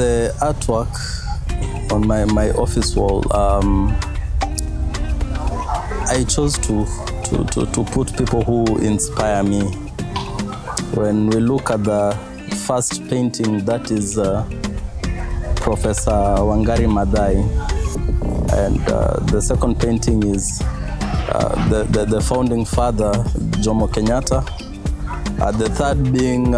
The artwork on my office wall, I chose to put people who inspire me. When we look at the first painting, that is Professor Wangari Maathai, and the second painting is the founding father, Jomo Kenyatta. The third being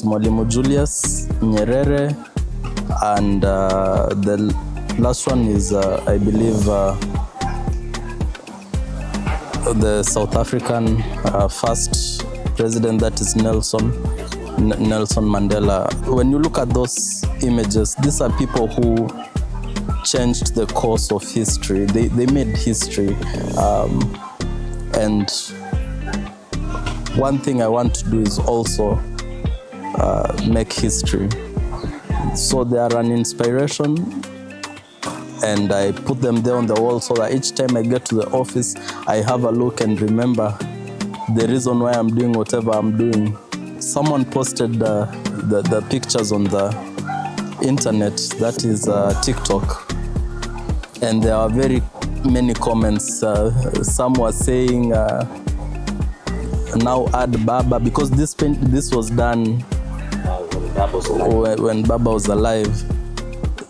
Mwalimu Julius Nyerere, and the last one is, I believe, the South African first president, that is Nelson Mandela. When you look at those images, these are people who changed the course of history. They made history. And one thing I want to do is also make history. So they are an inspiration, and I put them there on the wall so that each time I get to the office, I have a look and remember the reason why I'm doing whatever I'm doing. Someone posted the pictures on the internet, that is TikTok, and there are very many comments. Some were saying, now add Baba, because this was done when Baba was alive.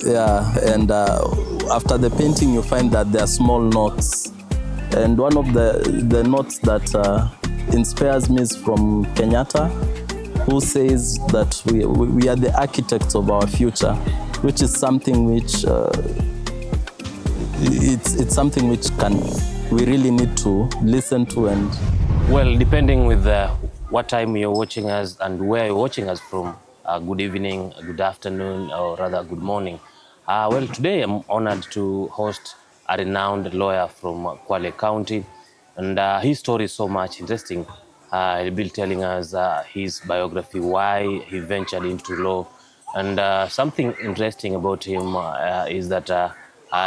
Yeah, and after the painting you find that there are small notes, and one of the notes that inspires me is from Kenyatta, who says that we are the architects of our future, which is something which it's something which we really need to listen to. And well, depending with what time you're watching us and where you're watching us from, good evening, good afternoon, or rather good morning. Well, today I'm honored to host a renowned lawyer from Kwale County, and his story is so much interesting. He'll be telling us his biography, why he ventured into law, and something interesting about him is that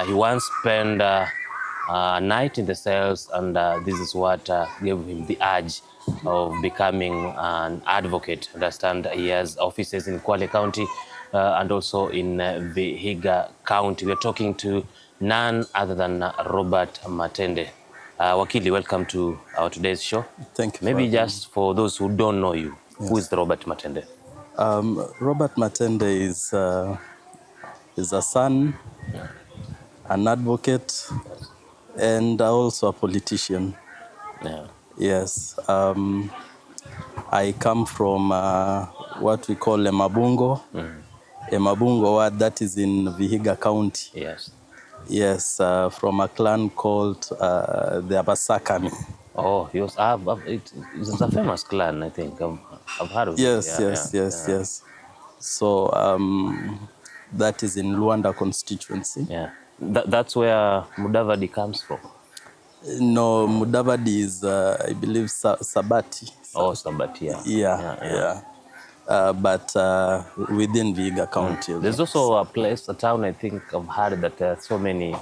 he once spent a night in the cells, and this is what gave him the urge of becoming an advocate. Understand he has offices in Kwale County and also in Vihiga County. We're talking to none other than Robert Matende. Wakili, welcome to our today's show. Thank you. Maybe just for those who don't know you, yes. Who is Robert Matende? Robert Matende is a son, an advocate, and also a politician. Yeah. Yes. I come from what we call Emabungo. Emabungo ward, that is in Vihiga County. Yes. Yes, from a clan called the Abasakami. Oh, yes. It's a famous clan, I think. I've heard of yes, it. Yes. So that is in Luanda constituency. Yeah. That's where Mudavadi comes from. No, Mudavadi is, I believe, Sabati. Oh, Sabati, yeah. Yeah. But within Vihiga County. There's also a place, a town, I think I've heard that there are so many,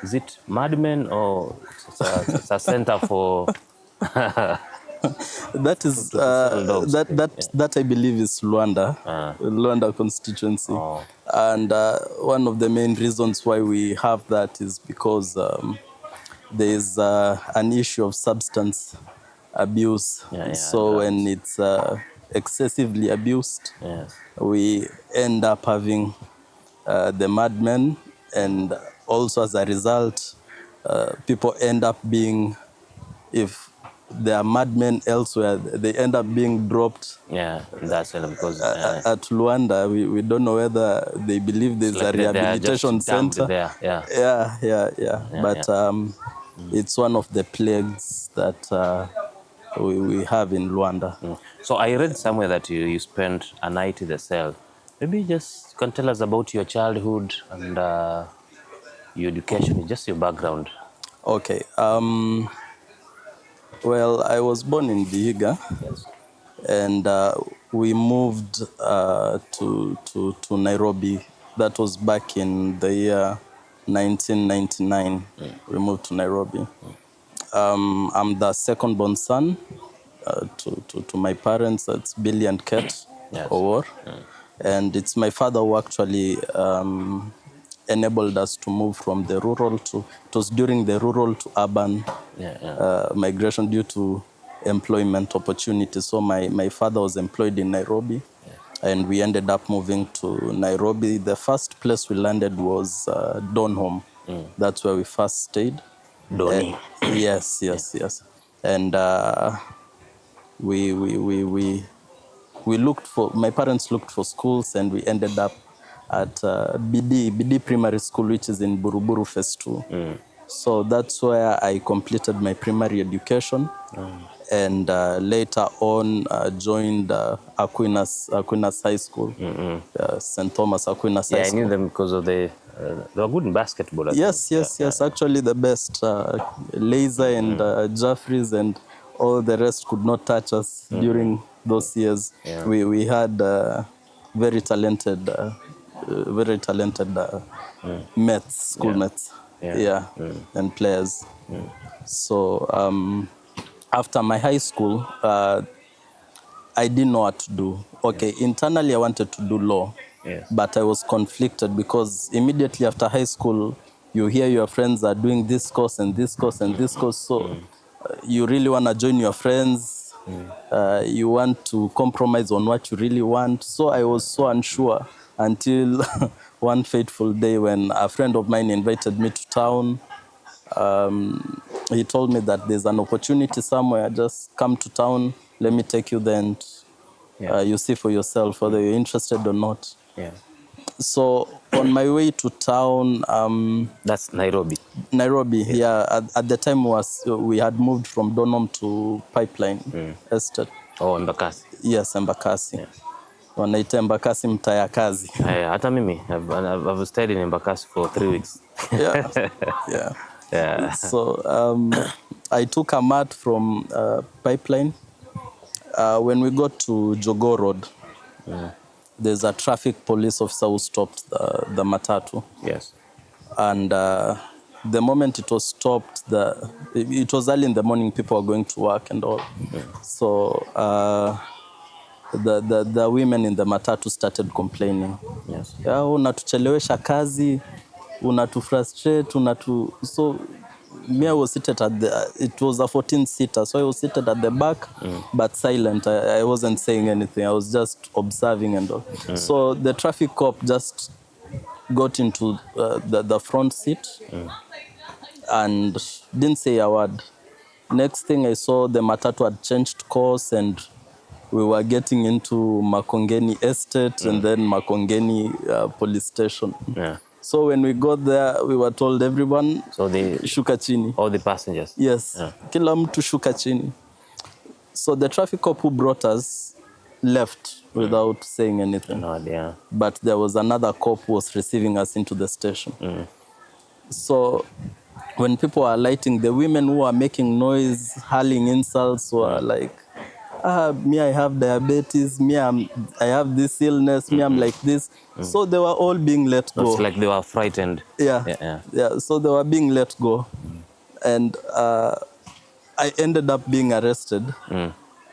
is it madmen, or it's a center for... That is, that I believe is Luanda, Luanda constituency. Oh. And one of the main reasons why we have that is because there is an issue of substance abuse. So when it's excessively abused, yes, we end up having the madmen, and also as a result, people end up being, if there are madmen elsewhere, they end up being dropped. Yeah, that's because at Luanda, we don't know whether they believe there's like a rehabilitation center. There. Yeah. But it's one of the plagues that we have in Luanda. So I read somewhere that you spent a night in the cell. Maybe just can tell us about your childhood and your education, just your background. Okay. Well, I was born in Vihiga, yes, and we moved to Nairobi. That was back in the year 1999. We moved to Nairobi. I'm the second born son to my parents. That's Billy and Kate Owor. And it's my father who actually enabled us to move from the rural to, it was during the rural to urban migration due to employment opportunities. So my father was employed in Nairobi, and we ended up moving to Nairobi. The first place we landed was Donholm. That's where we first stayed. Donny. Yes. And we looked for, my parents looked for schools, and we ended up at BD Primary School, which is in Buruburu Phase 2. So that's where I completed my primary education. And later on joined Aquinas High School, St. Thomas Aquinas High Yeah, I School. knew them because of they were good in basketball. I Yes, think. yes. Actually, the best. Laser and Jeffries and all the rest could not touch us during those years. Yeah. We had very talented mates, schoolmates, Yeah. and players. So after my high school, I didn't know what to do. Okay, internally I wanted to do law. Yes. But I was conflicted because immediately after high school, you hear your friends are doing this course and this course and this course. So you really want to join your friends. You want to compromise on what you really want. So I was so unsure until one fateful day when a friend of mine invited me to town. He told me that there's an opportunity somewhere, just come to town, let me take you there, and you see for yourself whether you're interested or not. Yeah. So on my way to town, That's Nairobi. Nairobi, at the time we had moved from Donholm to Pipeline Estate. Oh, Embakasi. Yes, Embakasi. Yeah. Wanaita Embakasi mtaa ya kazi. Hata mimi, I've stayed in Embakasi for 3 weeks. Yeah. So I took a mat from Pipeline. When we got to Jogoo Road, there's a traffic police officer who stopped the matatu. Yes. And the moment it was stopped, it was early in the morning, people were going to work and all. So the women in the matatu started complaining. Yes. Unatuchelewesha kazi, unatufrustrate, so me, I was seated at it was a 14-seater, so I was seated at the back, but silent. I wasn't saying anything. I was just observing and all. So the traffic cop just got into the front seat and didn't say a word. Next thing I saw, the matatu had changed course and we were getting into Makongeni Estate and then Makongeni police station. Yeah. So when we got there, we were told everyone shuka chini. All the passengers? Yes. Kila mtu shuka chini. So the traffic cop who brought us left without saying anything. No idea. But there was another cop who was receiving us into the station. So when people were alighting, the women who were making noise, hurling insults were like, me, I have diabetes, me, I have this illness, me, I'm like this. So they were all being let go. It's like they were frightened. Yeah. So they were being let go. And I ended up being arrested.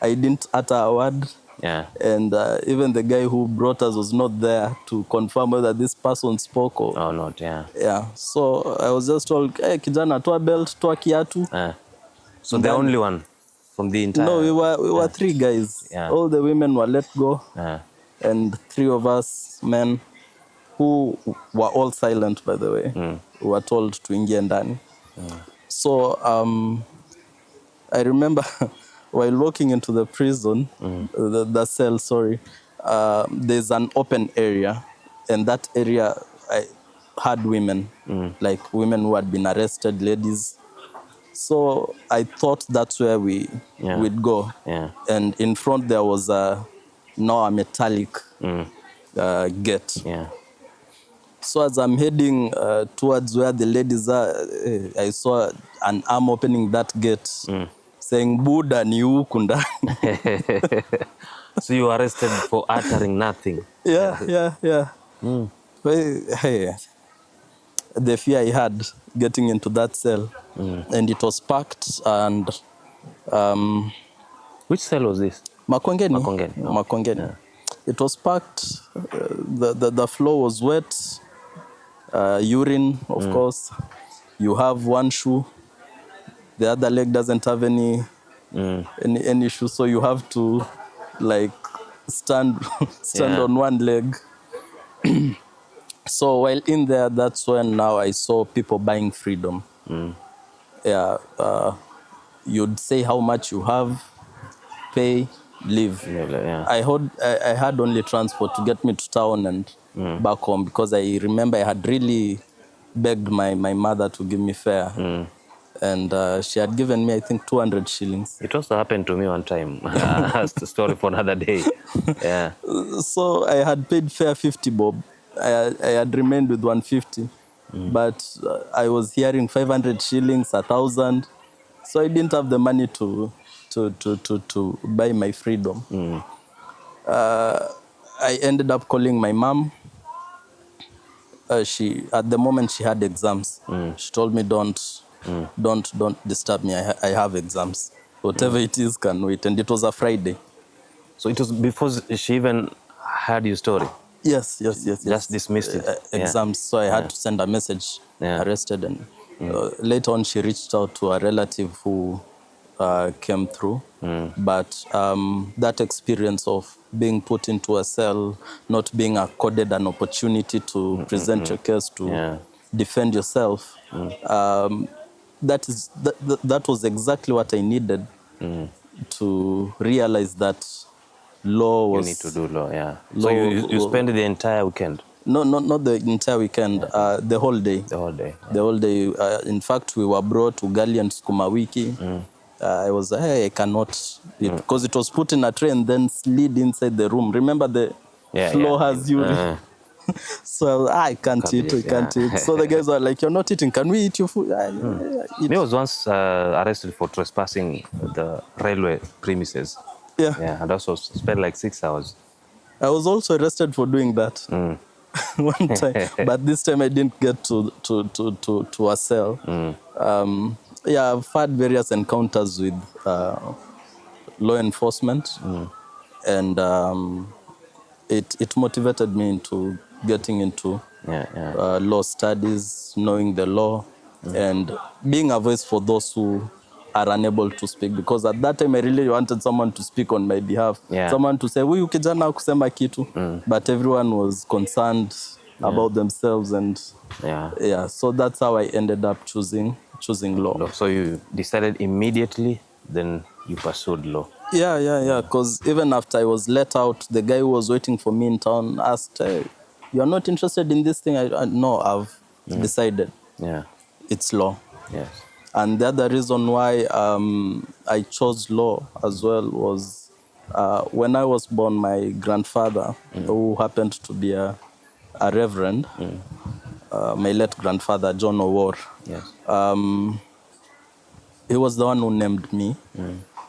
I didn't utter a word. Yeah. And even the guy who brought us was not there to confirm whether this person spoke or... Oh, not, yeah. Yeah. So I was just told, hey, kijana, toa belt, toa kiatu. So the only one from the entire... No, we were 3 guys. Yeah. All the women were let go. And 3 of us men who were all silent, by the way, were told to ingia ndani. So I remember while walking into the prison, the cell, there's an open area, and that area I had women, like women who had been arrested, ladies. So I thought that's where we'd go. And in front there was now a metallic gate. So as I'm heading towards where the ladies are, I saw an arm opening that gate, saying, Buddha ni huku ndani. So you were arrested for uttering nothing? Yeah. Hey, the fear I had getting into that cell, and it was packed, and... Which cell was this? Makongeni. Makongeni. Makongeni. It was packed. The floor was wet. Urine, of course. You have one shoe. The other leg doesn't have any shoe, so you have to like stand Yeah. on one leg. So while in there, that's when now I saw people buying freedom. Yeah, you'd say how much you have, pay, leave. Yeah. I had only transport to get me to town and back home, because I remember I had really begged my mother to give me fare. And she had given me, I think, 200 shillings. It also happened to me one time. That's a story for another day. Yeah. So I had paid fare 50 bob. I had remained with 150. But I was hearing 500 shillings, 1,000. So I didn't have the money to buy my freedom. I ended up calling my mom. She, at the moment, she had exams. She told me, don't disturb me. I have exams. Whatever it is can wait. And it was a Friday. So it was before she even heard your story? Yes. Just dismissed it. Exams. So I had to send a message, arrested. And later on, she reached out to a relative who came through. But that experience of being put into a cell, not being accorded an opportunity to present your case, to defend yourself, that was exactly what I needed to realize that law was... You need to do law, yeah. Law, so you spent the entire weekend? No, not the entire weekend, the whole day. The whole day. The whole day. In fact, we were brought to Gali and Sukuma Wiki. I was, hey, I cannot, because it was put in a tray and then slid inside the room. Remember, the floor has urine. So I can't eat, we can't eat. So the guys were like, you're not eating, can we eat your food? I was once arrested for trespassing the railway premises. Yeah, and also spent like 6 hours. I was also arrested for doing that one time, but this time I didn't get to a cell. Yeah, I've had various encounters with law enforcement, and it motivated me into getting into law studies, knowing the law, and being a voice for those who are unable to speak, because at that time I really wanted someone to speak on my behalf, someone to say, huyu kijana kusema kitu, but everyone was concerned about themselves, and so that's how I ended up choosing law. So you decided immediately, then you pursued law? Yeah, because even after I was let out, the guy who was waiting for me in town asked, hey, you're not interested in this thing? No, I've decided. It's law. Yes. And the other reason why I chose law as well was when I was born, my grandfather, who happened to be a reverend, my late grandfather, John O'War, he was the one who named me,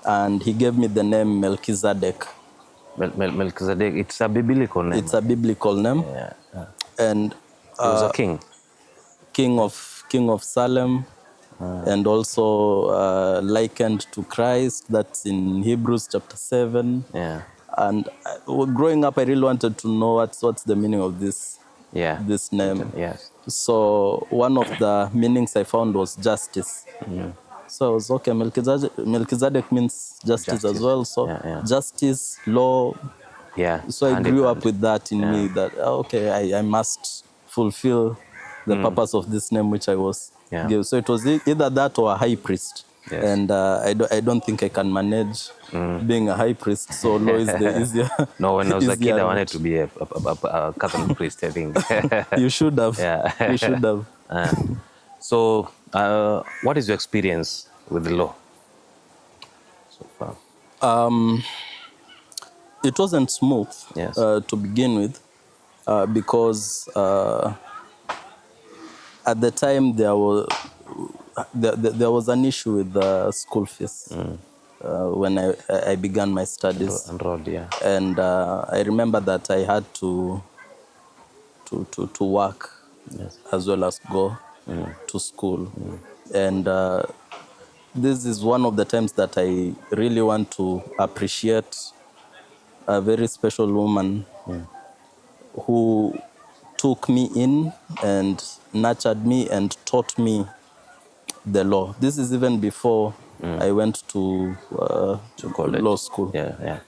and he gave me the name Melchizedek. Melchizedek, it's a biblical name. It's a biblical name. And he was a king. King of Salem. And also likened to Christ. That's in Hebrews chapter 7. And growing up, I really wanted to know what's the meaning of this name. So one of the meanings I found was justice. So I was, okay, Melchizedek means justice as well. So justice, law. So I grew up with that in me, that, okay, I must fulfill the purpose of this name which I was given. So it was either that or a high priest. And I don't think I can manage being a high priest, so law is the easier. No, when I was a kid, I wanted to be a Catholic priest, I think. You should have. You should have. So what is your experience with the law so far? It wasn't smooth to begin with, because at the time there was an issue with the school fees when I began my studies. Enrolled, and I remember that I had to work as well as go to school. And this is one of the times that I really want to appreciate a very special woman who took me in and nurtured me and taught me the law. This is even before I went to college. law school. Yeah.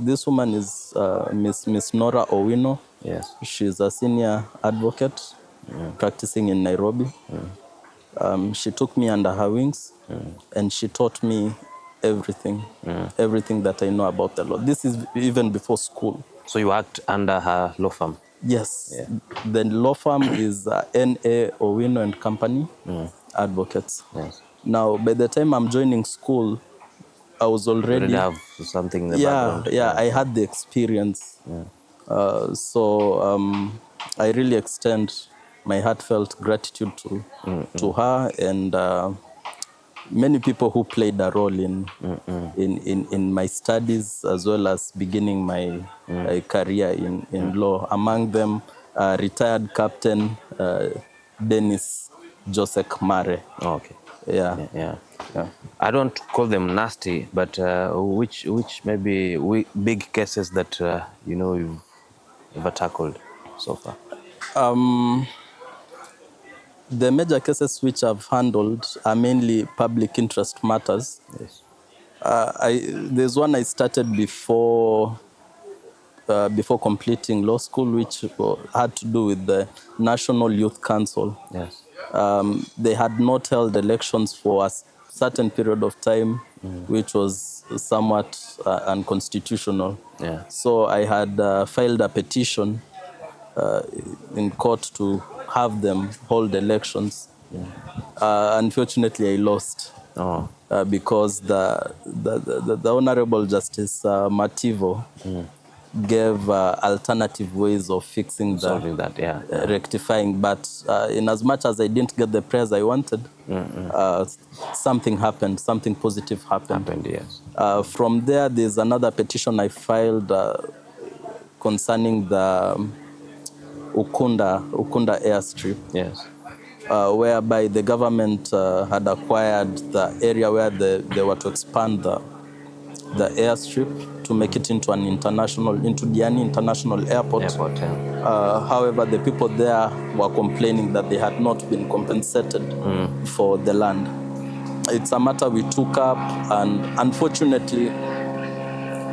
This woman is Miss Nora Owino. Yes. She's a senior advocate practicing in Nairobi. She took me under her wings and she taught me everything, everything that I know about the law. This is even before school. So you worked under her law firm? Yes. Yeah. The law firm is N.A. Owino and Company Advocates. Yes. Now, by the time I'm joining school, I was You already... already have something in the background. Yeah, I had the experience. So I really extend my heartfelt gratitude to her and many people who played a role in my studies as well as beginning my career in law. Among them, retired Captain Dennis Joseph Mare. Oh, okay. Yeah. I don't call them nasty, but which maybe big cases that you've ever tackled so far? The major cases which I've handled are mainly public interest matters. Yes. There's one I started before completing law school, which had to do with the National Youth Council. Yes. They had not held elections for a certain period of time, which was somewhat unconstitutional. Yeah. So I had filed a petition in court to have them hold elections. Unfortunately, I lost Oh. because the Honorable Justice Mativo gave alternative ways of fixing Solving that, yeah. Rectifying. But in as much as I didn't get the prayers I wanted, something happened, something positive happened. Yes. From there, there's another petition I filed concerning the Ukunda airstrip. Yes. Whereby the government had acquired the area where they were to expand the airstrip to make it into Diani International Airport. However, the people there were complaining that they had not been compensated for the land. It's a matter we took up, and unfortunately,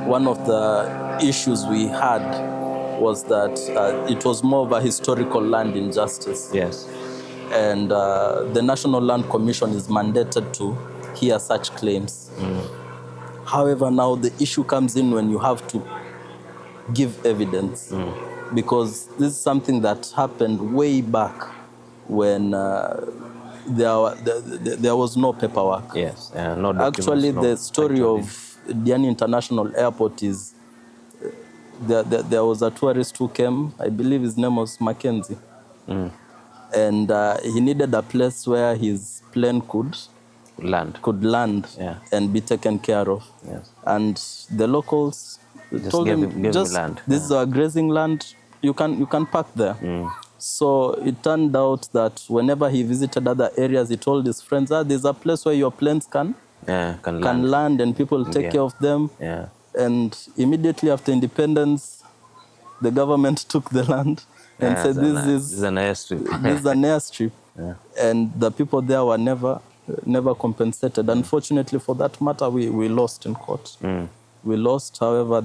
one of the issues we had was that it was more of a historical land injustice. Yes. And the National Land Commission is mandated to hear such claims. However, now the issue comes in when you have to give evidence, because this is something that happened way back when there was no paperwork. Yes, no documents. Actually, the story of Diani International Airport is there was a tourist who came, I believe his name was Mackenzie, and he needed a place where his plane could land and be taken care of. Yes. And the locals told him, just land. This is our grazing land, you can park there. So it turned out that whenever he visited other areas, he told his friends, there's a place where your planes can land and people take care of them. Yeah. And immediately after independence, the government took the land and said, this is an airstrip. This is an airstrip. And the people there were never compensated. Unfortunately, for that matter, we lost in court. We lost. However,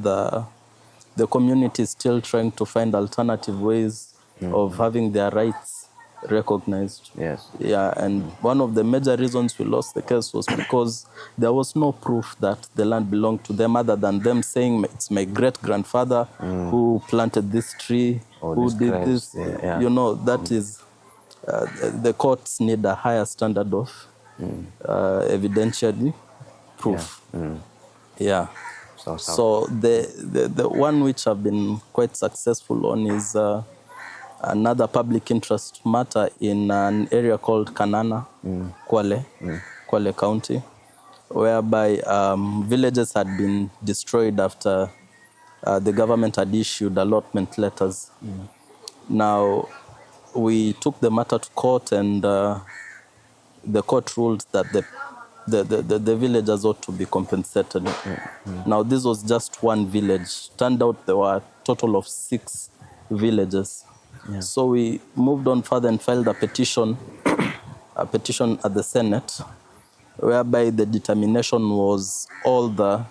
the community is still trying to find alternative ways of having their rights recognized. Yes. Yeah, and one of the major reasons we lost the case was because there was no proof that the land belonged to them, other than them saying it's my great-grandfather who planted this tree, who did this. Yeah. You know, that is, the courts need a higher standard of evidentiary proof. Yeah. So the one which I've been quite successful on is another public interest matter in an area called Kanana, Kwale County, whereby villages had been destroyed after the government had issued allotment letters. Now, we took the matter to court, and the court ruled that the the villagers ought to be compensated. Now, this was just one village. Turned out there were a total of 6 villages. So we moved on further and filed a petition at the Senate, whereby the determination was all the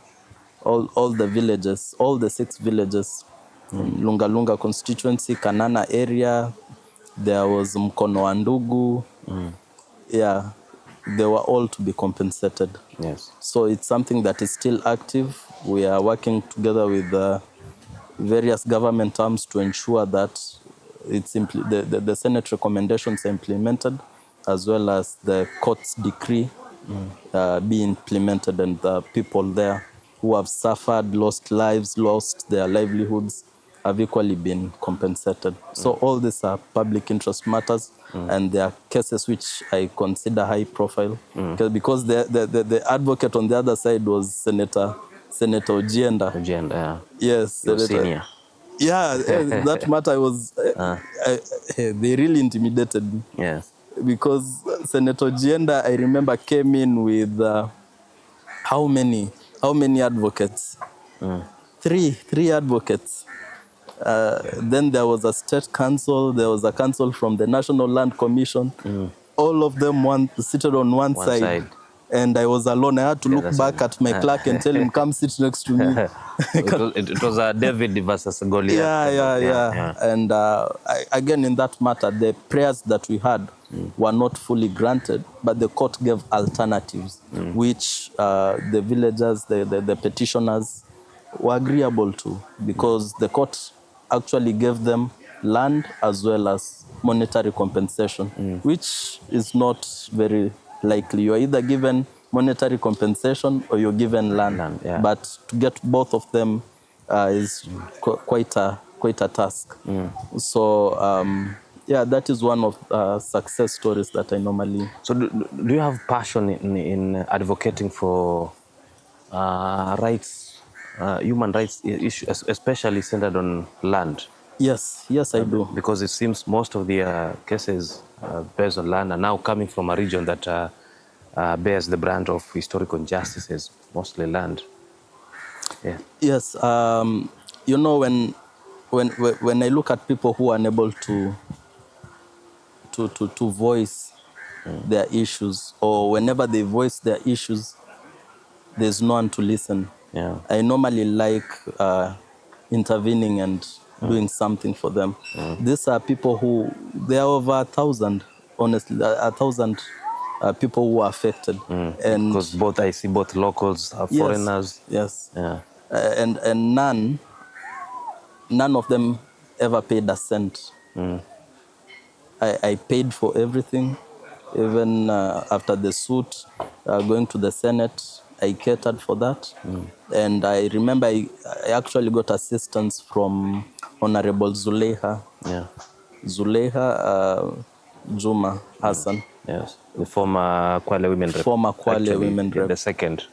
villages, all the 6 villages, Lunga Lunga constituency, Kanana area, there was Mkono wa Ndugu. Yeah, they were all to be compensated. Yes. So it's something that is still active. We are working together with various government arms to ensure that the Senate recommendations are implemented, as well as the court's decree be implemented, and the people there who have suffered, lost lives, lost their livelihoods, have equally been compensated. So all these are public interest matters, and there are cases which I consider high profile, because the advocate on the other side was Senator Ojienda. Ojienda, yeah. Yes, Your Senator. senior. Yeah, that matter was, they really intimidated me. Yes. Because Senator Ojienda, I remember, came in with how many advocates? 3 advocates. Then there was a state council, there was a council from the National Land Commission. All of them seated on one side. And I was alone. I had to look back at my clerk and tell him, come sit next to me. It was a David versus Goliath. Yeah. And again, in that matter, the prayers that we had were not fully granted, but the court gave alternatives, which the villagers, the petitioners were agreeable to, because the court actually gave them land as well as monetary compensation, which is not very likely. You are either given monetary compensation or you're given land. But to get both of them is quite a task. So that is one of success stories that I normally. So do you have passion in advocating for rights, human rights issues, especially centered on land? Yes, I do. Because it seems most of the cases based on land are now coming from a region that bears the brand of historical injustices, mostly land. Yeah. Yes, you know, when I look at people who are unable to voice their issues, or whenever they voice their issues, there's no one to listen. Yeah. I normally like intervening and doing something for them. These are people who, there are over 1,000, honestly, 1,000 people who are affected. And because I see both locals, foreigners. Yes. Yeah. And none of them ever paid a cent. I paid for everything, even after the suit, going to the Senate, I catered for that. And I remember I actually got assistance from Honorable Zuleha. Yeah. Zuleha Juma Hassan. Yes. The former Kwale women rep. Former Kwale women rep. The second.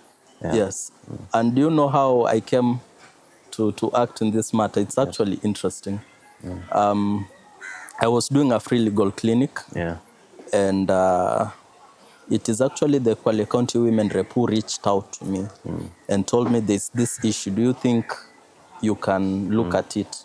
Yeah. Yes. And do you know how I came to act in this matter? It's actually interesting. I was doing a free legal clinic. Yeah. And it is actually the Kwale County women rep who reached out to me and told me there's this issue. Do you think you can look at it?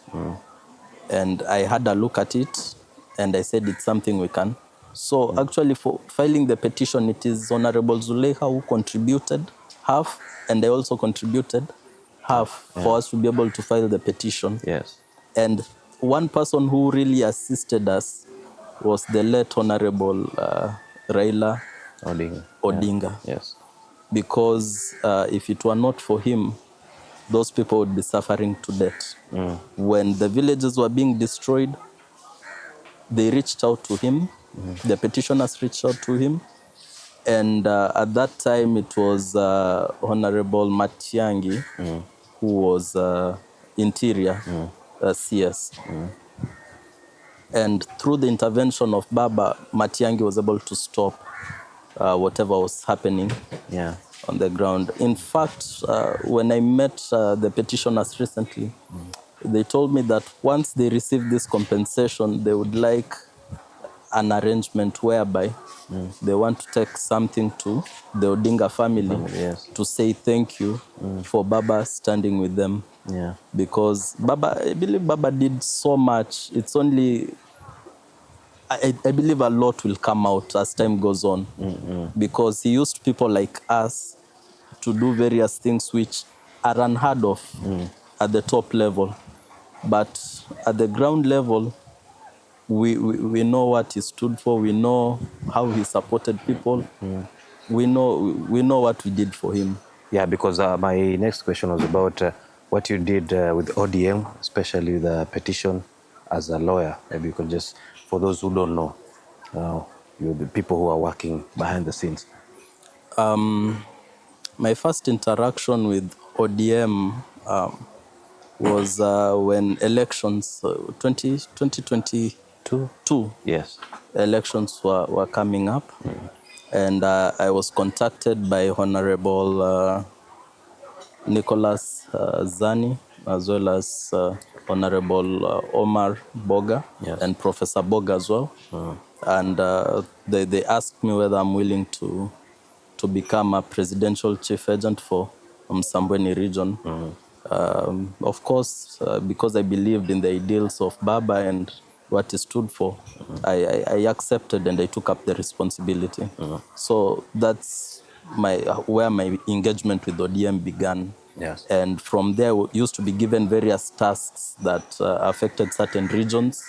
And I had a look at it, and I said it's something we can. So actually, for filing the petition, it is Honorable Zuleha who contributed half, and I also contributed half for us to be able to file the petition. Yes. And one person who really assisted us was the late Honorable Raila Odinga. Yeah. Yes. Because if it were not for him, those people would be suffering to death. When the villages were being destroyed, they reached out to him. The petitioners reached out to him. And at that time, it was Honorable Matiangi, who was Interior CS. And through the intervention of Baba, Matiangi was able to stop whatever was happening on the ground. In fact, when I met the petitioners recently, they told me that once they receive this compensation, they would like an arrangement whereby they want to take something to the Odinga family, yes. to say thank you for Baba standing with them. Yeah. Because Baba, I believe Baba did so much. It's only, I believe a lot will come out as time goes on. Because he used people like us to do various things which are unheard of at the top level. But at the ground level, we know what he stood for. We know how he supported people. We know what we did for him. Yeah, because my next question was about what you did with ODM, especially the petition as a lawyer. Maybe you could just, for those who don't know, you're the people who are working behind the scenes. My first interaction with ODM was when elections, 2022 Yes. elections were coming up. And I was contacted by Honorable Nicholas Zani, as well as Honorable Omar Boga, Yes. and Professor Boga as well. And they asked me whether I'm willing to become a presidential chief agent for Msambweni region. Of course, because I believed in the ideals of Baba and what he stood for, I accepted and I took up the responsibility. So that's where my engagement with ODM began. Yes. And from there, we used to be given various tasks that affected certain regions.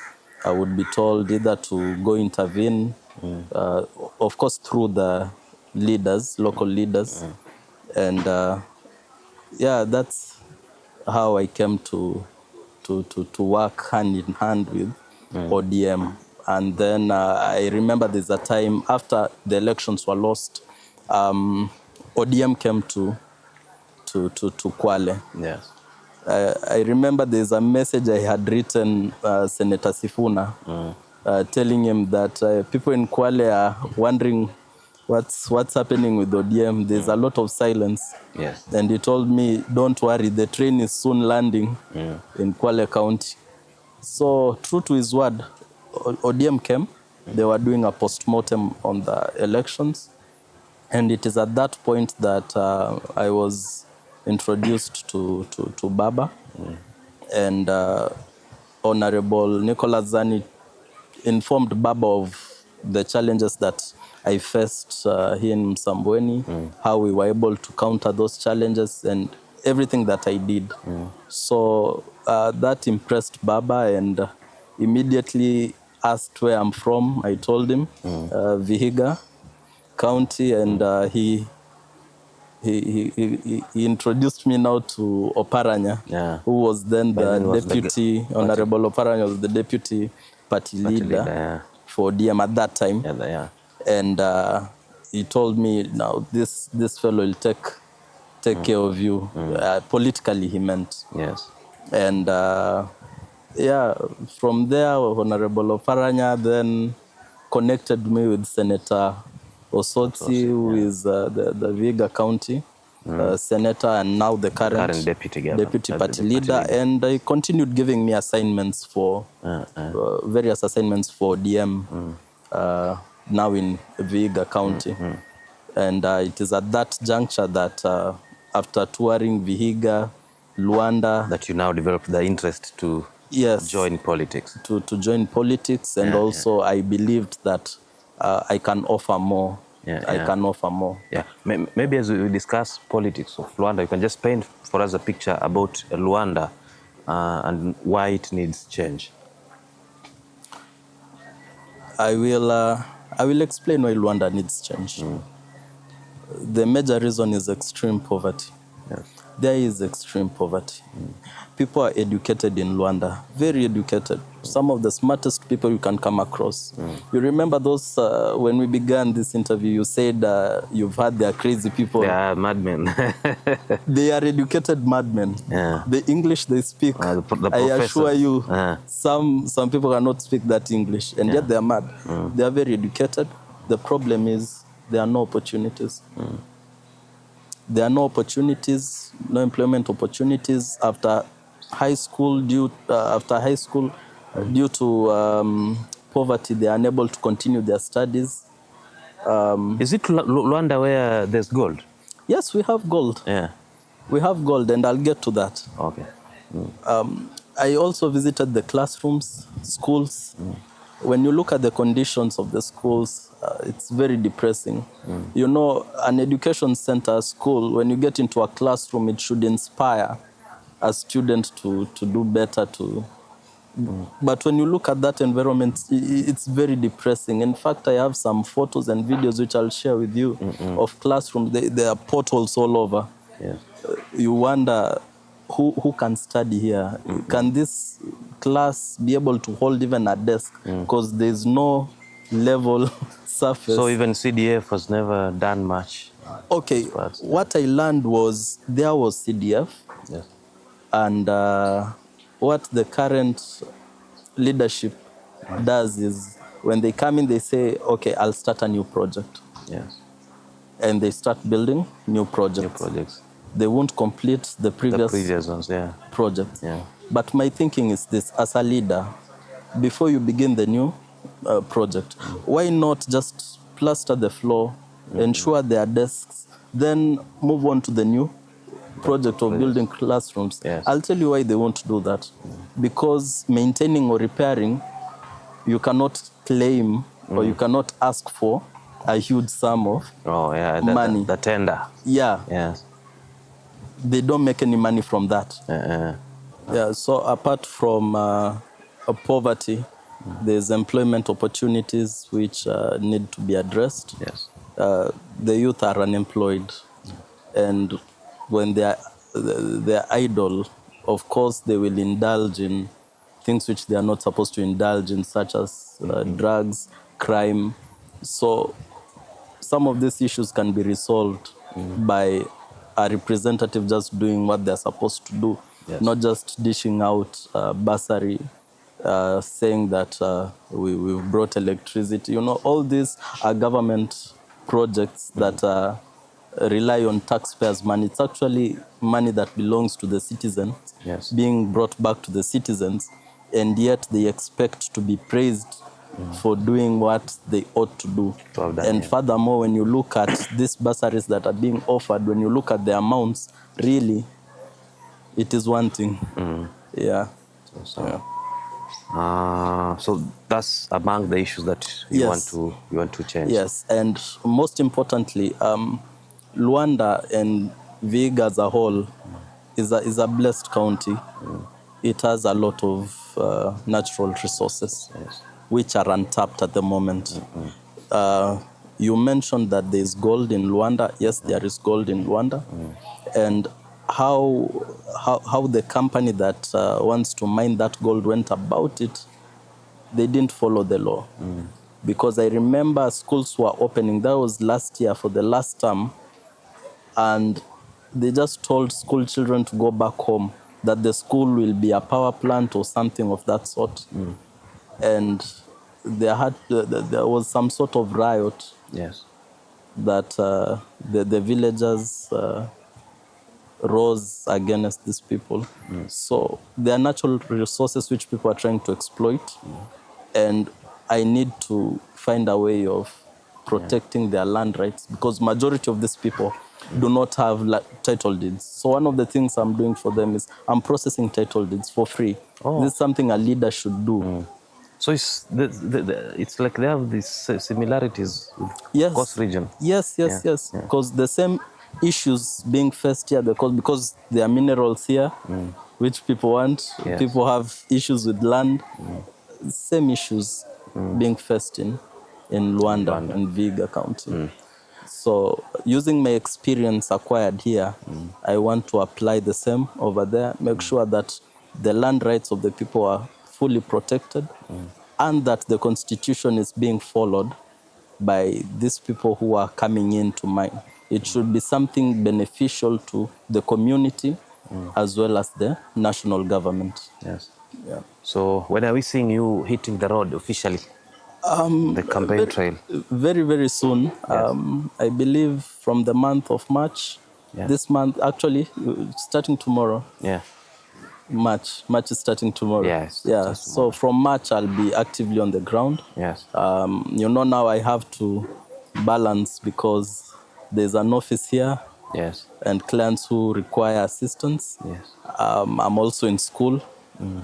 I would be told either to go intervene, of course, through the leaders, local leaders. And yeah, that's how I came to work hand in hand with ODM. And then I remember there's a time after the elections were lost, ODM came to Kwale. Yes. I remember there's a message I had written Senator Sifuna, telling him that people in Kwale are wondering what's happening with ODM. There's a lot of silence. Yes. And he told me, don't worry, the train is soon landing in Kwale County. So true to his word, ODM came. They were doing a post-mortem on the elections. And it is at that point that I was introduced to Baba. And Honorable Nicholas Zani informed Baba of the challenges that I faced here in Msambweni, how we were able to counter those challenges and everything that I did. So that impressed Baba, and immediately asked where I'm from. I told him Vihiga County, and he introduced me now to Oparanya, who was then the deputy, Honorable Oparanya was the deputy party leader for ODM at that time. And he told me, now this fellow will take care of you. Politically, he meant. Yes. And yeah, from there, Honorable Oparanya then connected me with Senator Osotsi, who is the Viga County senator, and now the current deputy party leader. And he continued giving me assignments for various assignments for DM now in Viga County. And it is at that juncture that after touring Vihiga, Luanda, that you now developed the interest to join politics. To join politics, and also I believed that I can offer more. I can offer more. Yeah. Maybe as we discuss politics of Luanda, you can just paint for us a picture about Luanda and why it needs change. I will explain why Luanda needs change. The major reason is extreme poverty. Yes. There is extreme poverty. People are educated in Luanda, very educated. Some of the smartest people you can come across. You remember those, when we began this interview, you said you've heard they are crazy people. They are madmen. They are educated madmen. Yeah. The English they speak, the I assure you, some people cannot speak that English, and yet they are mad. They are very educated. The problem is there are no opportunities. There are no opportunities, no employment opportunities after high school due to poverty, they are unable to continue their studies. Is it Luanda where there's gold? Yes, we have gold. Yeah. We have gold, and I'll get to that. Okay. I also visited the classrooms, schools. When you look at the conditions of the schools, it's very depressing. You know, an education center, school, when you get into a classroom, it should inspire a student to do better. But when you look at that environment, it's very depressing. In fact, I have some photos and videos which I'll share with you of classrooms. There are potholes all over. Yes. You wonder who can study here. Can this class be able to hold even a desk? Because there's no level surface. So even CDF has never done much. Okay, what I learned was there was CDF. Yes. And what the current leadership does is when they come in, they say, okay, I'll start a new project. Yes. And they start building new projects. New projects. They won't complete the previous ones, yeah. projects. Yeah. But my thinking is this: as a leader, before you begin the new project, why not just plaster the floor, ensure there are desks, then move on to the new project of building classrooms? Yes. I'll tell you why they won't do that. Because maintaining or repairing, you cannot claim or you cannot ask for a huge sum of money. The tender. Yeah. Yes. They don't make any money from that. Yeah. So apart from poverty, there's employment opportunities which need to be addressed. Yes. The youth are unemployed, and when they're idle, of course they will indulge in things which they are not supposed to indulge in, such as drugs, crime. So some of these issues can be resolved by a representative just doing what they're supposed to do, not just dishing out bursary, saying that we brought electricity. You know, all these are government projects that rely on taxpayers' money. It's actually money that belongs to the citizens, being brought back to the citizens, and yet they expect to be praised for doing what they ought to do. And furthermore, when you look at these bursaries that are being offered, when you look at the amounts, really, it is one thing. Yeah. So that's among the issues that you want to change. Yes, and most importantly, Luanda and Vihiga as a whole is a blessed county. It has a lot of natural resources which are untapped at the moment. You mentioned that there is gold in Luanda. Yes, there is gold in Luanda. And how the company that wants to mine that gold went about it, they didn't follow the law. Because I remember schools were opening. That was last year for the last term. And they just told school children to go back home, that the school will be a power plant or something of that sort. And there was some sort of riot that the villagers rose against these people. So there are natural resources which people are trying to exploit. And I need to find a way of protecting their land rights, because majority of these people do not have title deeds. So one of the things I'm doing for them is I'm processing title deeds for free. This is something a leader should do. So it's like they have these similarities with Coast region. Yes. Because the same issues being faced here, because there are minerals here, which people want. People have issues with land. Same issues being faced in Luanda and Vihiga County. So using my experience acquired here, I want to apply the same over there, make sure that the land rights of the people are fully protected, and that the constitution is being followed by these people who are coming in to mine. It should be something beneficial to the community as well as the national government. Yes. Yeah. So when are we seeing you hitting the road officially? The campaign trail? Very, very soon. I believe from the month of March. This month, actually, starting tomorrow. March is starting tomorrow. Yes. Yeah. So from March, I'll be actively on the ground. Yes. Now I have to balance because there's an office here. Yes. And clients who require assistance. Yes. I'm also in school.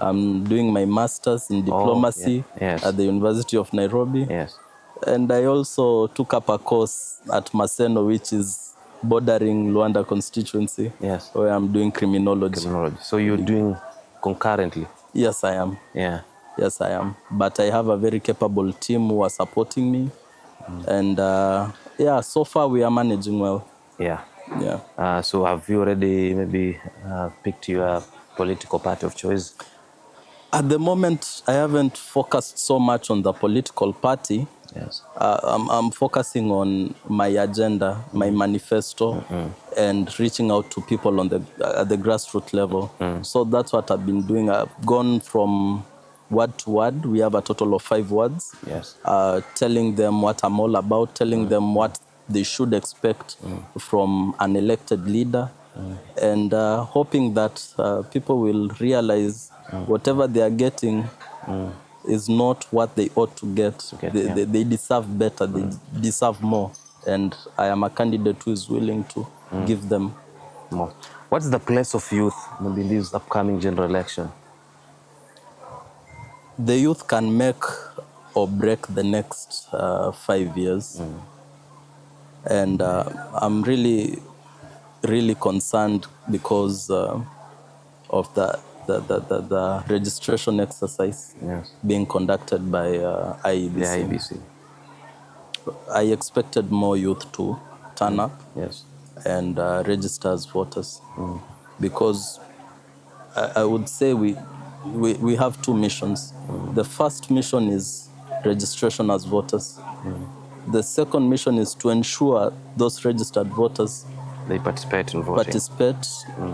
I'm doing my master's in diplomacy at the University of Nairobi. Yes. And I also took up a course at Maseno, which is bordering Luanda constituency, where I'm doing criminology. So you're doing concurrently? Yes, I am. Yeah. Yes, I am. But I have a very capable team who are supporting me. And so far we are managing well. Yeah. Yeah. So have you already maybe picked your political party of choice? At the moment, I haven't focused so much on the political party. Yes. I'm focusing on my agenda, my manifesto, and reaching out to people on at the grassroots level. So that's what I've been doing. I've gone from word to word. We have a total of 5 words. Yes. Telling them what I'm all about, telling them what they should expect from an elected leader, and hoping that people will realize whatever they are getting is not what they ought to get. They deserve better, they deserve more. And I am a candidate who is willing to give them more. What's the place of youth maybe in this upcoming general election? The youth can make or break the next 5 years. And I'm really concerned because of the registration exercise being conducted by IEBC. The IEBC. I expected more youth to turn up and register as voters, because I would say we have 2 missions. The first mission is registration as voters. The second mission is to ensure those registered voters they participate in voting.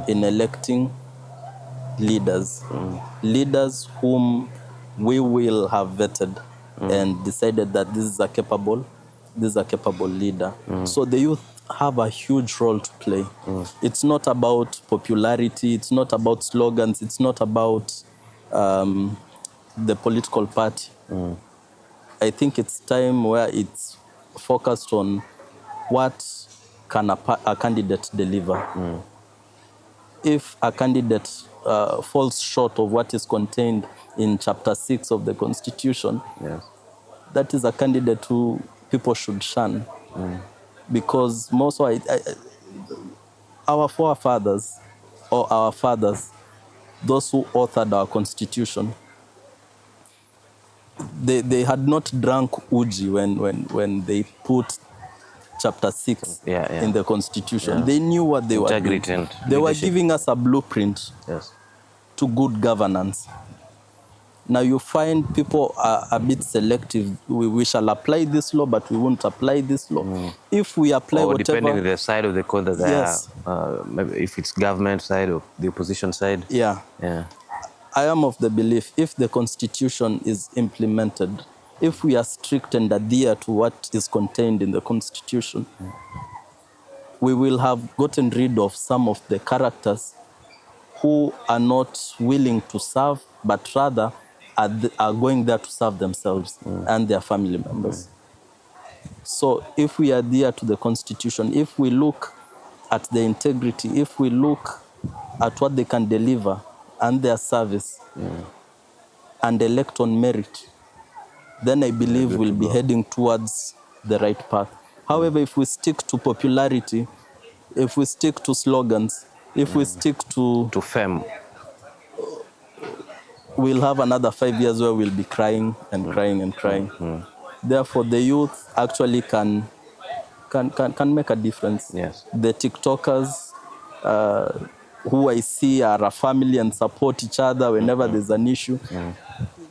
In electing leaders. Leaders whom we will have vetted and decided that this is a capable leader. So the youth have a huge role to play. It's not about popularity, it's not about slogans, it's not about the political party. I think it's time where it's focused on what can a candidate deliver. If a candidate falls short of what is contained in Chapter 6 of the Constitution, that is a candidate who people should shun. Because most our forefathers or our fathers, those who authored our Constitution, they had not drunk uji when they put Chapter 6 in the Constitution. They knew what they were doing. They were giving us a blueprint to good governance. Now you find people are a bit selective. We shall apply this law, but we won't apply this law. If we apply whatever... depending on the side of the court that they are, maybe if it's government side or the opposition side. I am of the belief if the Constitution is implemented, if we are strict and adhere to what is contained in the Constitution, we will have gotten rid of some of the characters who are not willing to serve, but rather are going there to serve themselves and their family members. So if we adhere to the Constitution, if we look at the integrity, if we look at what they can deliver and their service and elect on merit, then I believe we'll be heading towards the right path. However, if we stick to popularity, if we stick to slogans, if we stick to fame, we'll have another 5 years where we'll be crying and crying and crying. Therefore, the youth actually can make a difference. The TikTokers who I see are a family and support each other whenever there's an issue.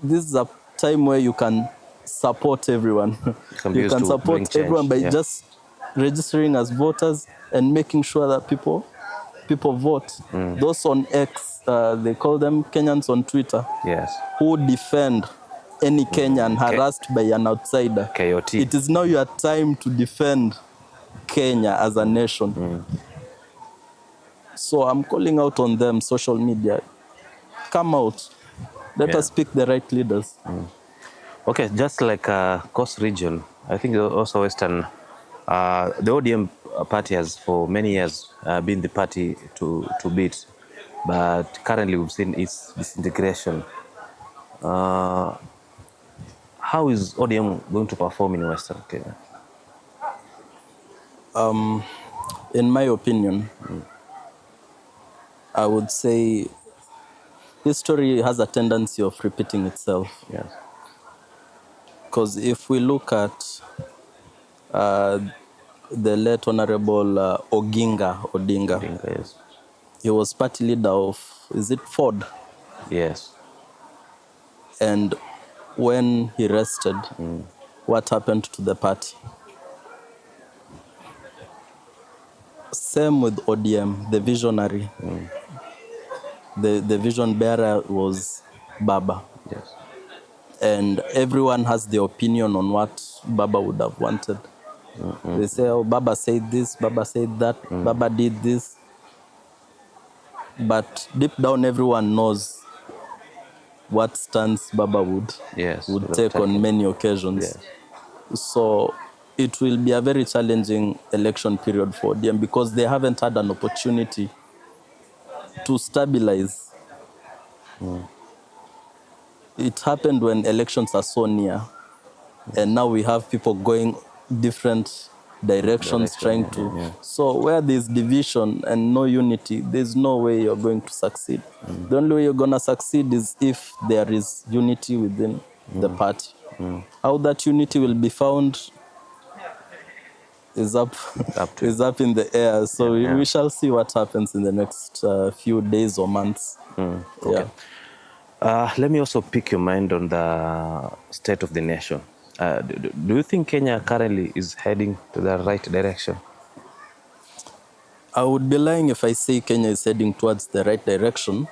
This is a time where you can support everyone. You can support everyone by just registering as voters and making sure that people vote. Those on X, they call them Kenyans on Twitter, who defend any Kenyan harassed by an outsider. KOT. It is now your time to defend Kenya as a nation. So I'm calling out on them, social media. come out. Let us pick the right leaders. Okay, just like Coast Region, I think also Western, the ODM party has for many years been the party to beat, but currently we've seen its disintegration. How is ODM going to perform in Western Kenya? In my opinion, I would say history has a tendency of repeating itself. Yes. Because if we look at the late Honorable Odinga, Yes. he was party leader of, is it Ford? Yes. And when he rested, what happened to the party? Same with ODM, the visionary. The vision bearer was Baba. Yes. And everyone has their opinion on what Baba would have wanted. They say, oh, Baba said this, Baba said that, Baba did this. But deep down, everyone knows what stance Baba would take on many occasions. Yes. So it will be a very challenging election period for them because they haven't had an opportunity to stabilize. It happened when elections are so near, and now we have people going different directions trying to. So where there's division and no unity, there's no way you're going to succeed. The only way you're going to succeed is if there is unity within the party. How that unity will be found is up in the air. So we shall see what happens in the next few days or months. Okay. Let me also pick your mind on the state of the nation. Do you think Kenya currently is heading to the right direction? I would be lying if I say Kenya is heading towards the right direction.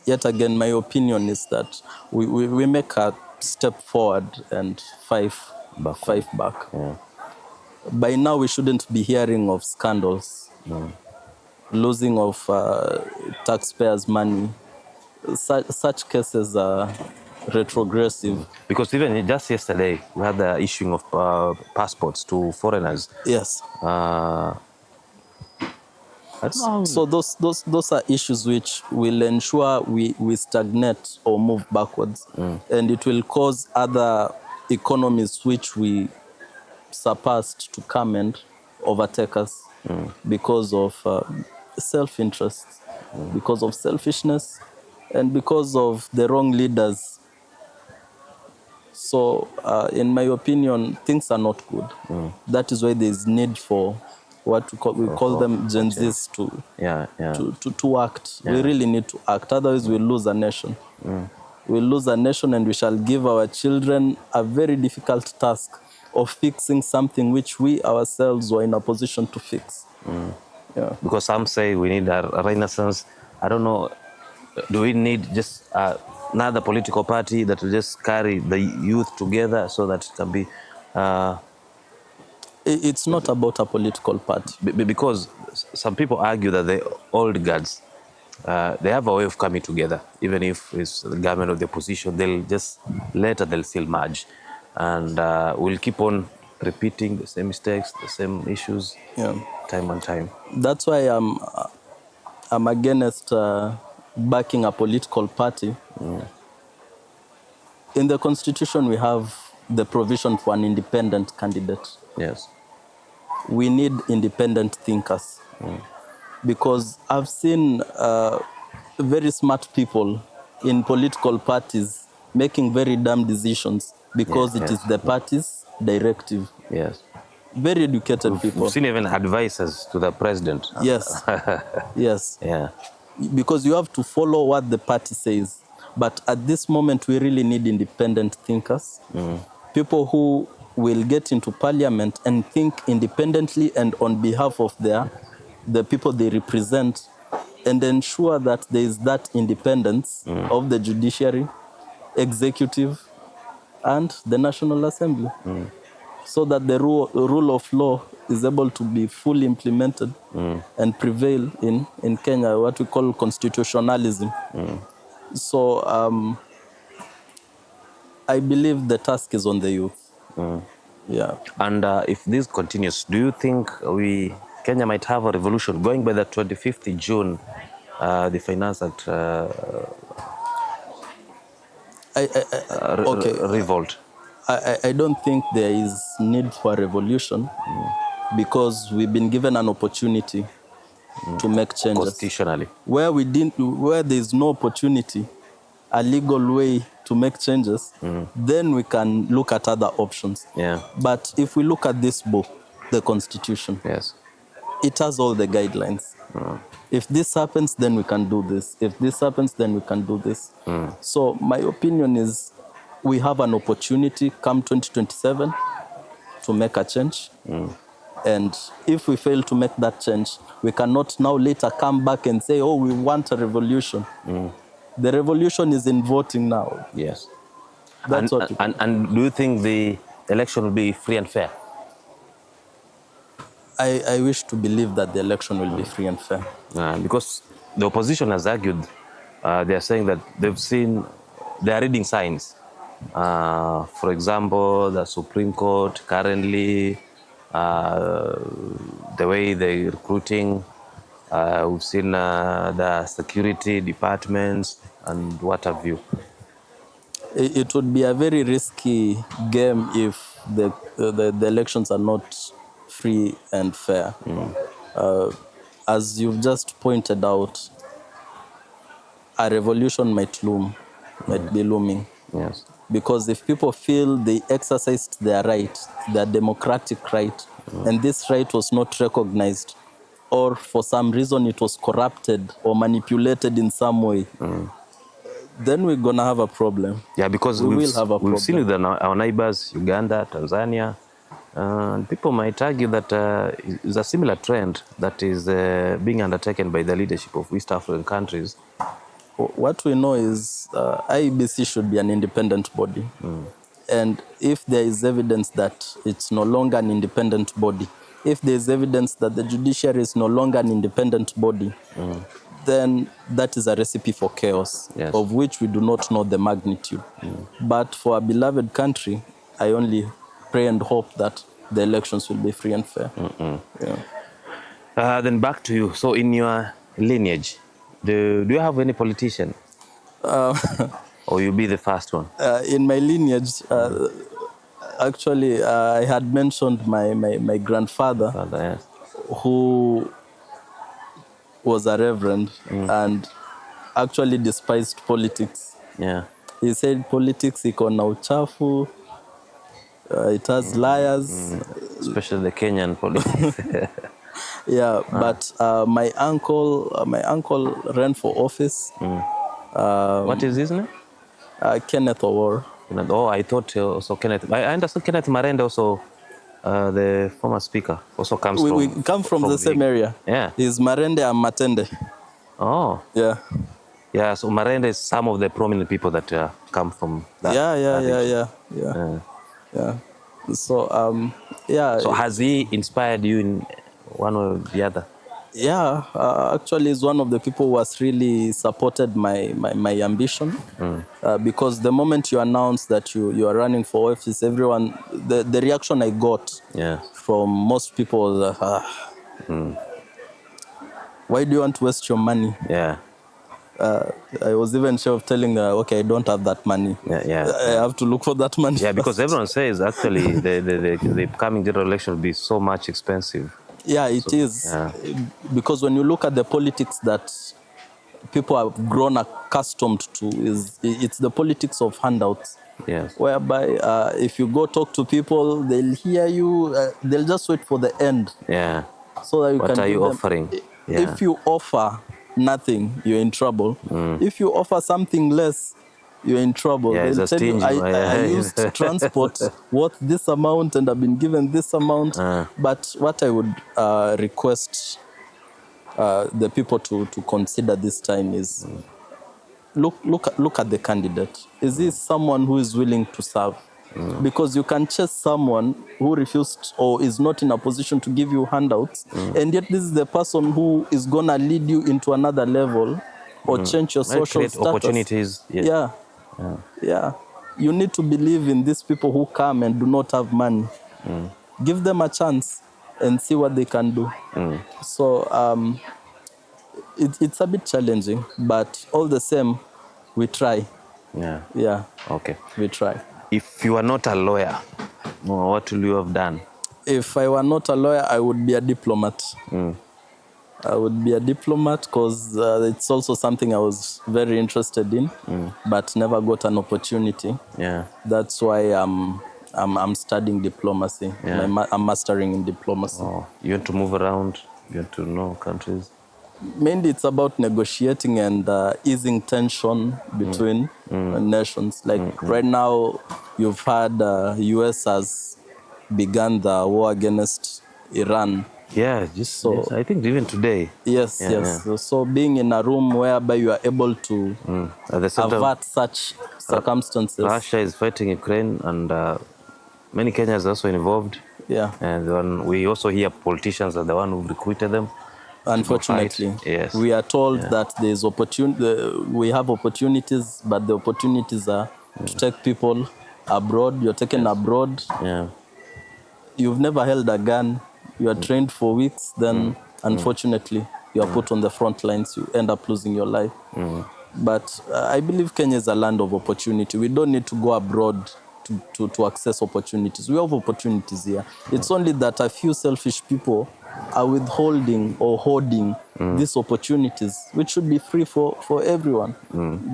Yet again, my opinion is that we make a step forward and five back. Yeah. By now, we shouldn't be hearing of scandals, losing of taxpayers' money. Such cases are retrogressive. Because even just yesterday, we had the issuing of passports to foreigners. Yes. So those are issues which will ensure we stagnate or move backwards. And it will cause other economies which we surpassed to come and overtake us because of self-interest, because of selfishness, and because of the wrong leaders. So in my opinion, things are not good. That is why there is need for what we call them Gen Zs to act. We really need to act. Otherwise, we'll lose a nation. We'll lose a nation, and we shall give our children a very difficult task of fixing something which we ourselves were in a position to fix. Yeah. Because some say we need a renaissance. I don't know. Do we need just another political party that will just carry the youth together so that it can be... It's not about a political party. Because some people argue that the old guards, they have a way of coming together. Even if it's the government or the opposition, they'll still merge. And we'll keep on repeating the same mistakes, the same issues, time on time. That's why I'm against backing a political party. In the Constitution, we have the provision for an independent candidate. Yes. We need independent thinkers. Because I've seen very smart people in political parties making very dumb decisions because it is the party's directive. Yes. Very educated people. We've seen even advisors to the president. Yes. Yes. Yeah. Because you have to follow what the party says. But at this moment, we really need independent thinkers. People who will get into parliament and think independently and on behalf of the people they represent, and ensure that there is that independence of the judiciary, executive, and the National Assembly. So that the rule of law is able to be fully implemented and prevail in Kenya, what we call constitutionalism. So I believe the task is on the youth. Yeah. And if this continues, do you think Kenya might have a revolution going by the 25th June, the Finance Act revolt? I don't think there is need for a revolution because we've been given an opportunity to make changes. Constitutionally. Where there is no opportunity, a legal way to make changes, then we can look at other options. Yeah. But if we look at this book, the Constitution, yes, it has all the guidelines. If this happens, then we can do this. If this happens, then we can do this. So my opinion is we have an opportunity come 2027 to make a change. And if we fail to make that change, we cannot now later come back and say, oh, we want a revolution. The revolution is in voting now. Yes. That's and do you think the election will be free and fair? I wish to believe that the election will be free and fair. Because the opposition has argued, they are saying that they are reading signs. For example, the Supreme Court currently, the way they're recruiting, we've seen the security departments and what have you. It would be a very risky game if the elections are not free and fair. As you've just pointed out, a revolution might be looming. Yes. Because if people feel they exercised their right, their democratic right, and this right was not recognized, or for some reason it was corrupted or manipulated in some way, then we're going to have a problem. Yeah, because we've seen with our neighbors, Uganda, Tanzania, and people might argue that it's a similar trend that is being undertaken by the leadership of East African countries. What we know is IEBC should be an independent body. And if there is evidence that it's no longer an independent body, if there is evidence that the judiciary is no longer an independent body, then that is a recipe for chaos, yes, of which we do not know the magnitude. But for our beloved country, I only pray and hope that the elections will be free and fair. Yeah. Then back to you. So in your lineage, do you have any politician? Or you'll be the first one? In my lineage, actually, I had mentioned my grandfather, Yes, who was a reverend and actually despised politics. Yeah. He said politics iko na uchafu, it has liars. Especially the Kenyan politics. Yeah, but my uncle ran for office. What is his name? Kenneth Owor. Oh, I thought also Kenneth. I understand Kenneth Marende also, the former speaker, also comes from... We come from the same area. Yeah. He's Marende and Matende. Oh. Yeah. Yeah, so Marende is some of the prominent people that come from that. Yeah. So, yeah. So has he inspired you in one or the other? Yeah, actually he's one of the people who has really supported my ambition. Because the moment you announce that you are running for office, everyone, the reaction I got from most people was, why do you want to waste your money? Yeah. I was even sure of telling her, okay, I don't have that money. I have to look for that money. Yeah, because everyone says actually the coming general election will be so much expensive. Yeah, it is. Yeah. Because when you look at the politics that people have grown accustomed to, it's the politics of handouts. Yes. Whereby if you go talk to people, they'll hear you, they'll just wait for the end. Yeah. So that you what can are you offering? Yeah. If you offer nothing, you're in trouble. If you offer something less, you're in trouble. Yeah, they'll tell you, I used transport worth this amount and I've been given this amount. But what I would request the people to consider this time is look at the candidate. Is this someone who is willing to serve? Because you can chase someone who refused or is not in a position to give you handouts, and yet this is the person who is gonna lead you into another level or change your Might social create status. opportunities. Yeah. Yeah. You need to believe in these people who come and do not have money. Give them a chance and see what they can do. So it's a bit challenging, but all the same, we try. Yeah. Yeah, Okay. we try. If you are not a lawyer, what will you have done? If I were not a lawyer, I would be a diplomat. I would be a diplomat because it's also something I was very interested in, but never got an opportunity. Yeah. That's why I'm studying diplomacy. Yeah. I'm mastering in diplomacy. Oh, you want to move around? You want to know countries? Mainly it's about negotiating and easing tension between nations. Like right now, you've had US has begun the war against Iran. Yeah, yes, I think even today. Yes, Yeah, yes. So being in a room whereby you are able to At the same time, avert such circumstances. Russia is fighting Ukraine, and many Kenyans are also involved. Yeah. And we also hear politicians are the one who recruited them. Unfortunately, yes. we are told that there's we have opportunities, but the opportunities are to take people abroad. You're taken abroad. Yeah. You've never held a gun. You are trained for weeks. Then, unfortunately, you are put on the front lines. You end up losing your life. But I believe Kenya is a land of opportunity. We don't need to go abroad to access opportunities. We have opportunities here. It's only that a few selfish people are withholding or hoarding these opportunities, which should be free for everyone.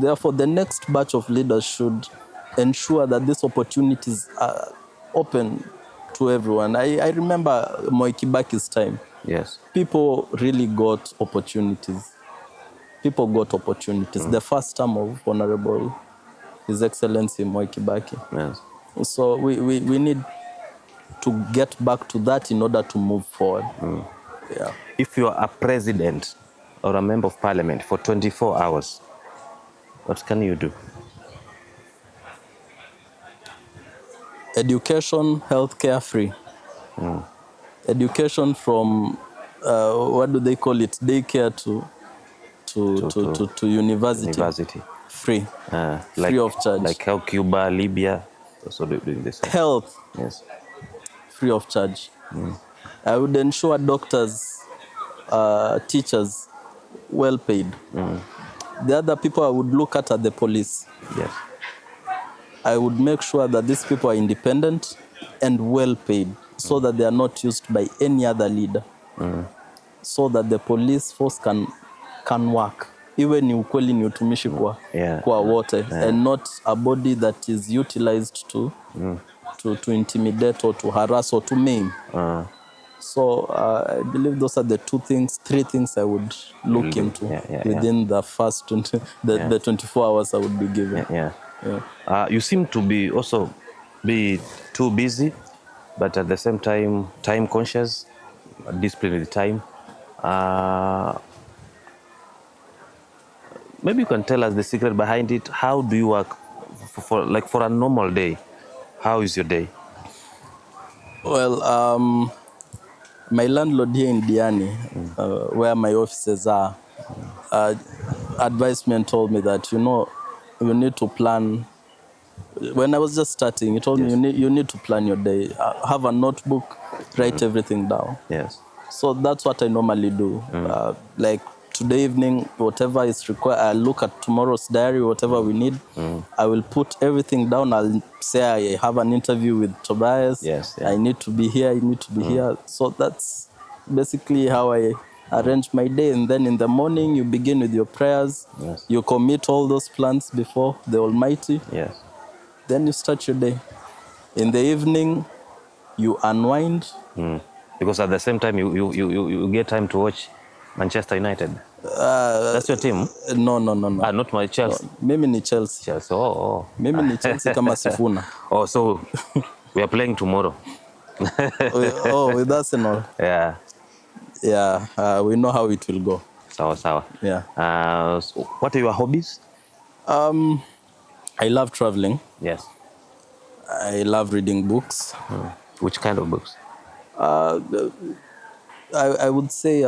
Therefore, the next batch of leaders should ensure that these opportunities are open to everyone. I remember Moi Kibaki's time. Yes. People really got opportunities. People got opportunities. The first term of Honorable His Excellency Moi Kibaki. Yes. So we need to get back to that in order to move forward. Yeah. If you are a president or a member of parliament for 24 hours, what can you do? Education, healthcare free. Education from, what do they call it, daycare to university. University. Free. Like, free of charge. Like how Cuba, Libya, also doing this. Health. Yes. Free of charge. I would ensure doctors, teachers, well paid. The other people I would look at are the police. Yes. I would make sure that these people are independent and well paid, so that they are not used by any other leader. So that the police force can work. Iwe ni ukweli ni utumishi kwa wote, and not a body that is utilized to intimidate or to harass or to maim. So I believe those are the three things I would look into within the first 24 hours I would be given. You seem to be also too busy, but at the same time, time conscious, disciplined with time. Maybe you can tell us the secret behind it. How do you work for a normal day? How is your day? Well, my landlord here in Diani, where my offices are, advised me and told me that, you need to plan. When I was just starting, he told me you need to plan your day. Have a notebook, write everything down. Yes. So that's what I normally do. Like today evening, whatever is required, I'll look at tomorrow's diary, whatever we need. I will put everything down. I'll say I have an interview with Tobias. Yes. I need to be here. I need to be here. So that's basically how I arrange my day. And then in the morning, you begin with your prayers. Yes. You commit all those plans before the Almighty. Yes. Then you start your day. In the evening, you unwind. Because at the same time, you get time to watch Manchester United. That's your team? No. Not my Chelsea. Mimi ni Chelsea. Chelsea. Oh. Mimi ni Chelsea kama Sifuna. Oh, so we are playing tomorrow. With Arsenal. Yeah. Yeah, we know how it will go. Sawa. Yeah. So what are your hobbies? I love traveling. Yes. I love reading books. Which kind of books? I would say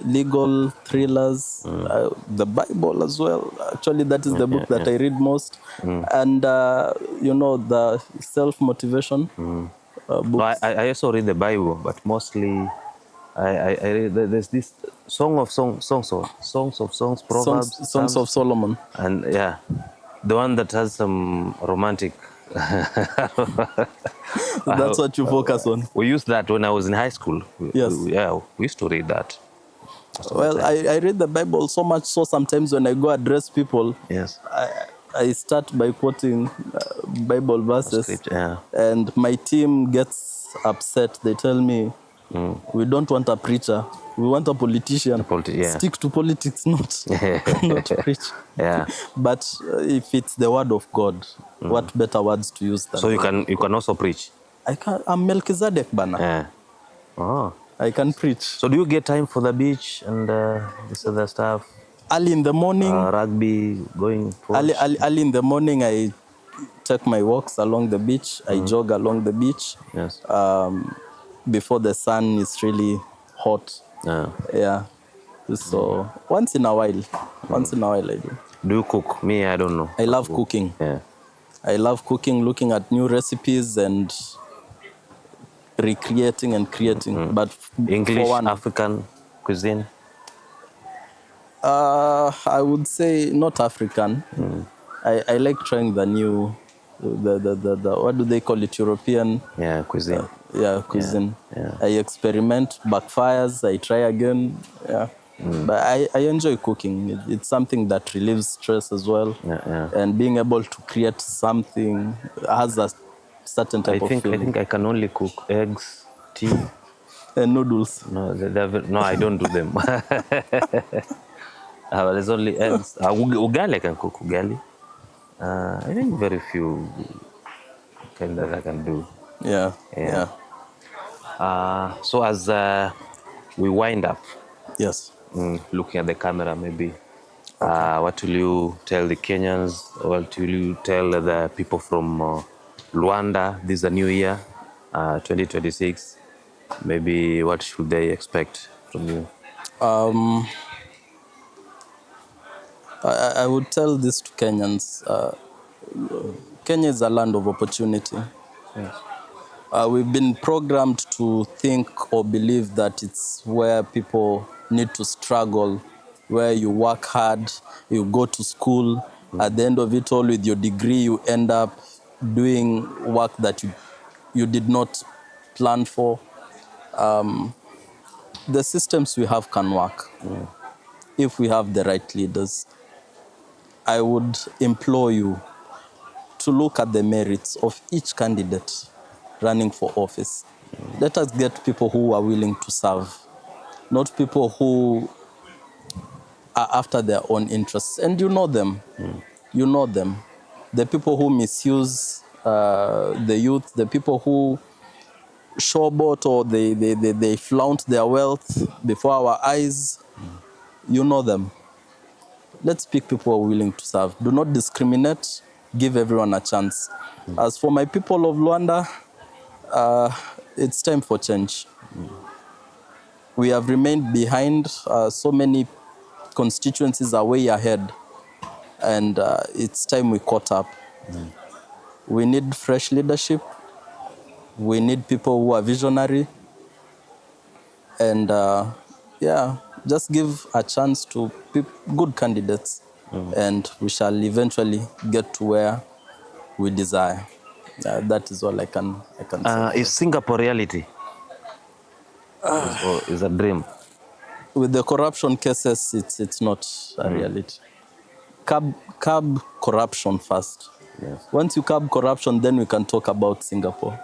legal thrillers, the Bible as well. Actually, that is the book that I read most. And, the self-motivation No, books. I also read the Bible, but mostly I read, there's this songs of songs, proverbs, Songs of psalms, Solomon. and yeah, the one that has some romantic. That's what you focus on. We used that when I was in high school. Yes. We used to read that most of the Well, time. I read the Bible so much so sometimes when I go address people, Yes. I start by quoting Bible verses, Scripture, yeah. and my team gets upset. They tell me, we don't want a preacher, we want a politician. Yeah. Stick to politics, not preach. Yeah. But if it's the word of God, what better words to use than So you can also preach. I'm Melchizedek Bana. Yeah. Oh. I can preach. So do you get time for the beach and this other stuff? Early in the morning, Rugby, going early in the morning, I take my walks along the beach. I jog along the beach. Yes. Before the sun is really hot. Yeah. Yeah. So once in a while I do. Do you cook? Me, I don't know. I love cooking. Yeah. I love cooking, looking at new recipes and recreating and creating. But English, for one, African cuisine. I would say not African. I like trying the new, the what do they call it? European. Yeah, cuisine. Cuisine. Yeah. I experiment, backfires, I try again. Yeah. But I enjoy cooking. It's something that relieves stress as well. Yeah. And being able to create something has a certain type of I feeling. think I can only cook eggs, tea. And noodles. No, no, I don't do them. There's only eggs. Ugali I can cook ugali. I think very few kind that I can do. Yeah. So as we wind up, Yes. looking at the camera maybe, what will you tell the Kenyans? What will you tell the people from Luanda? This is a new year, 2026. Maybe what should they expect from you? I would tell this to Kenyans. Kenya is a land of opportunity. Yes. We've been programmed to think or believe that it's where people need to struggle, where you work hard, you go to school. At the end of it all, with your degree, you end up doing work that you did not plan for. The systems we have can work if we have the right leaders. I would implore you to look at the merits of each candidate running for office. Let us get people who are willing to serve, not people who are after their own interests. And you know them. You know them. The people who misuse the youth, the people who showboat or they flaunt their wealth before our eyes. You know them. Let's pick people who are willing to serve. Do not discriminate. Give everyone a chance. As for my people of Luanda, it's time for change. We have remained behind. So many constituencies are way ahead. And it's time we caught up. We need fresh leadership. We need people who are visionary. And just give a chance to good candidates. And we shall eventually get to where we desire. That is all I can say. Is Singapore reality? Or is a dream? With the corruption cases, it's not a reality. Curb corruption first. Yes. Once you curb corruption, then we can talk about Singapore.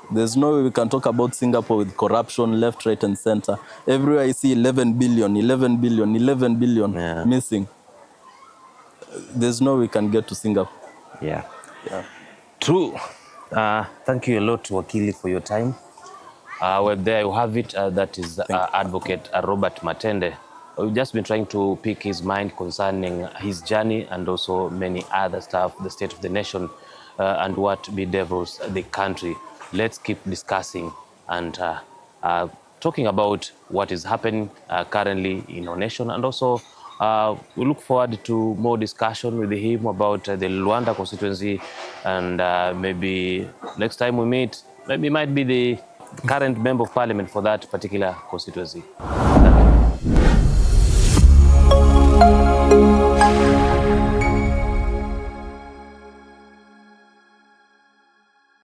There's no way we can talk about Singapore with corruption left, right, and center. Everywhere I see 11 billion missing. There's no way we can get to Singapore. Yeah. True. Thank you a lot, Wakili, for your time. Well, there you have it. That is Advocate Robert Matende. We've just been trying to pick his mind concerning his journey and also many other stuff, the state of the nation. and what bedevils the country. Let's keep discussing and talking about what is happening currently in our nation, and also we look forward to more discussion with him about the Luanda constituency, and maybe next time we meet, maybe it might be the current member of parliament for that particular constituency.